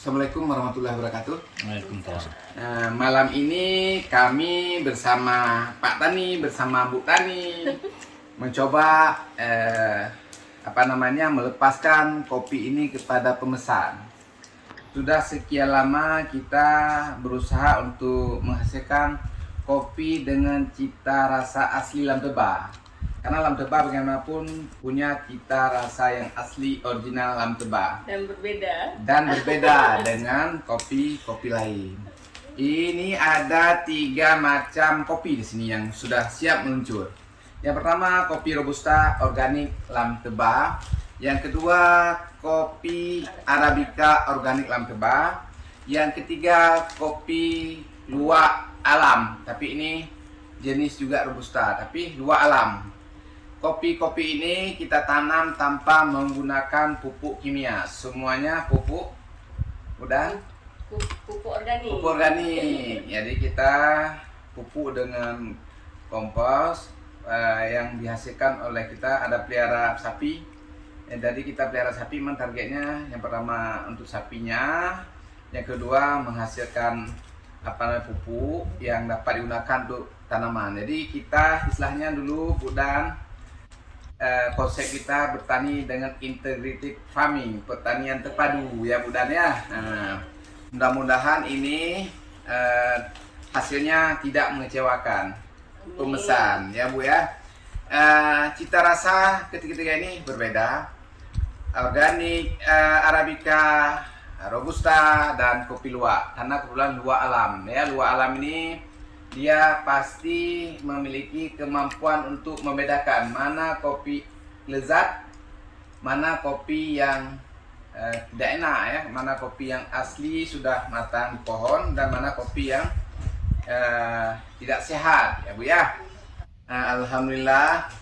Assalamualaikum warahmatullahi wabarakatuh. Waalaikumsalam. Malam ini kami bersama Pak Tani, bersama Bu Tani mencoba melepaskan kopi ini kepada pemesan. Sudah sekian lama kita berusaha untuk menghasilkan kopi dengan cita rasa asli Lam Tebak. Karena Lam Tebak bagaimanapun punya cita rasa yang asli original Lam Tebak. Dan berbeda dengan kopi-kopi lain. Ini ada 3 macam kopi di sini yang sudah siap meluncur. Yang pertama kopi Robusta organik Lam Tebak. Yang kedua kopi Arabica organik Lam Tebak. Yang ketiga kopi luwak alam, tapi ini jenis juga Robusta, tapi luwak alam. Kopi-kopi ini kita tanam tanpa menggunakan pupuk kimia. Semuanya pupuk organik. Pupuk organik. Jadi kita pupuk dengan kompos yang dihasilkan oleh kita. Ada pelihara sapi. Jadi kita pelihara sapi, memang targetnya yang pertama untuk sapinya, yang kedua menghasilkan pupuk yang dapat digunakan untuk tanaman. Jadi kita istilahnya dulu konsep kita bertani dengan integrated farming, pertanian terpadu ya Bu Dan ya. Mudah-mudahan ini hasilnya tidak mengecewakan pemesan ya Bu ya. Cita rasa ketiga ini berbeda. Organik, Arabica, Robusta, dan kopi luwak. Karena kebetulan luwak alam ya, luwak alam ini dia pasti memiliki kemampuan untuk membedakan mana kopi lezat, mana kopi yang tidak enak ya, mana kopi yang asli sudah matang di pohon, dan mana kopi yang tidak sehat ya Bu ya. Alhamdulillah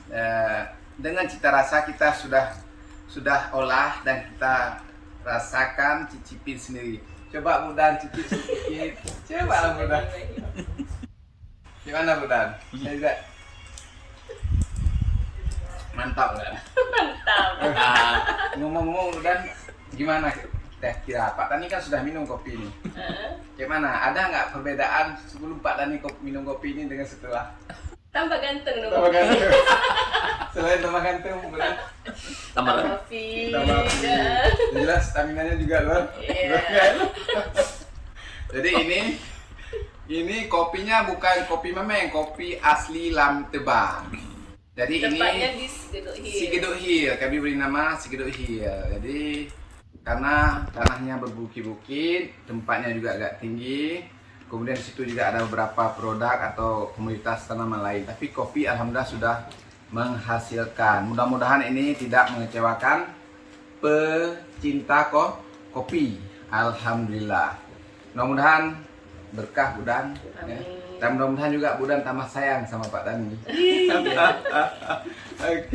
dengan cita rasa kita sudah olah dan kita rasakan, cicipin sendiri. Coba Bu Dan cicip sedikit. Coba Bu Dan. Gimana Bu Dan? Saya juga. Mantap kan? Mantap. Ngomong-ngomong Bu Dan, gimana kira Pak Tani kan sudah minum kopi ini. Gimana? Ada nggak perbedaan sebelum Pak Tani minum kopi ini dengan setelah? Tambah ganteng dong. Tambah ganteng. Selain tambah ganteng, Bu Dan, Tambah kopi. jelas staminanya juga luar. Jadi ini kopinya bukan kopi memeng, kopi asli Lam Tebak. Jadi Tempatnya ini di Sigeduk Hill. Sigeduk Hill, kami beri nama Sigeduk Hill. Jadi karena tanahnya berbukit-bukit, tempatnya juga agak tinggi. Kemudian di situ juga ada beberapa produk atau komoditas tanaman lain. Tapi kopi alhamdulillah sudah menghasilkan. Mudah-mudahan ini tidak mengecewakan pecinta kopi. Alhamdulillah. Mudah-mudahan berkah Bu Dan. Ya. Dan mudah-mudahan juga Bu Dan tambah sayang sama Pak Tani. Oke.